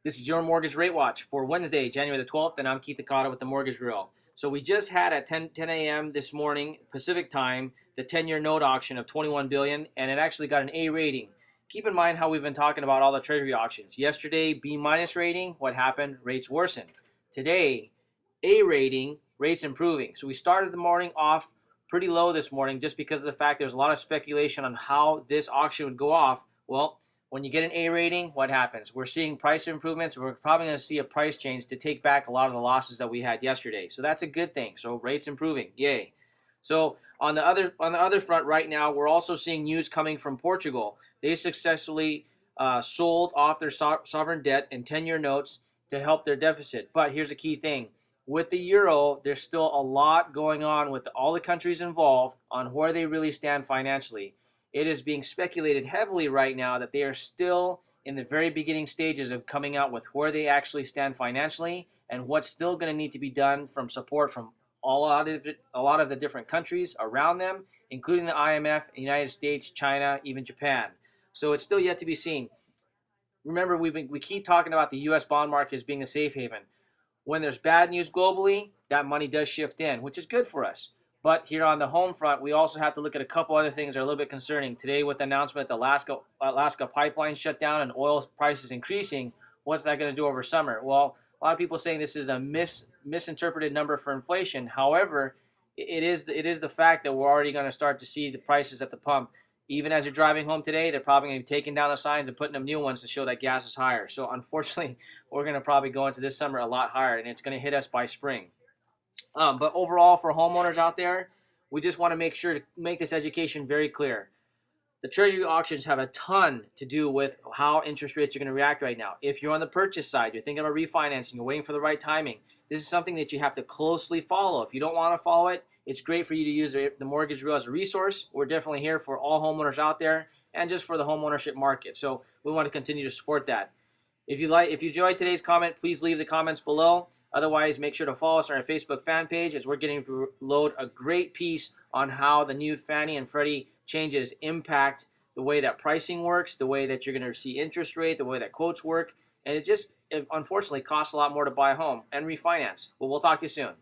This is your Mortgage Rate Watch for Wednesday, January the 12th, and I'm Keith Akada with the Mortgage Bureau. So we just had at 10 a.m. this morning, Pacific time, the 10-year note auction of $21 billion, and it actually got an A rating. Keep in mind how we've been talking about all the Treasury auctions. Yesterday, B- rating. What happened? Rates worsened. Today, A rating, rates improving. So we started the morning off pretty low this morning just because of the fact there's a lot of speculation on how this auction would go off. Well, when you get an A rating, what happens? We're seeing price improvements. We're probably going to see a price change to take back a lot of the losses that we had yesterday. So that's a good thing. So rates improving, yay. So on the other front right now, we're also seeing news coming from Portugal. They successfully sold off their sovereign debt and 10-year notes to help their deficit. But here's a key thing. With the euro, there's still a lot going on with all the countries involved on where they really stand financially. It is being speculated heavily right now that they are still in the very beginning stages of coming out with where they actually stand financially and what's still going to need to be done from support from a lot of the different countries around them, including the IMF, the United States, China, even Japan. So it's still yet to be seen. Remember, we keep talking about the U.S. bond market as being a safe haven. When there's bad news globally, that money does shift in, which is good for us. But here on the home front, we also have to look at a couple other things that are a little bit concerning. Today, with the announcement that Alaska pipeline shut down and oil prices increasing, what's that going to do over summer? Well, a lot of people saying this is a misinterpreted number for inflation. However, it is the fact that we're already going to start to see the prices at the pump. Even as you're driving home today, they're probably going to be taking down the signs and putting up new ones to show that gas is higher. So unfortunately, we're going to probably go into this summer a lot higher, and it's going to hit us by spring. But overall, for homeowners out there, we just want to make sure to make this education very clear. The Treasury auctions have a ton to do with how interest rates are going to react right now. If you're on the purchase side, you're thinking about refinancing, you're waiting for the right timing, this is something that you have to closely follow. If you don't want to follow it, it's great for you to use the Mortgage Bureau as a resource. We're definitely here for all homeowners out there and just for the homeownership market. So we want to continue to support that. If you enjoyed today's comment, please leave the comments below. Otherwise, make sure to follow us on our Facebook fan page as we're getting to load a great piece on how the new Fannie and Freddie changes impact the way that pricing works, the way that you're going to see interest rate, the way that quotes work. And it unfortunately costs a lot more to buy a home and refinance. Well, we'll talk to you soon.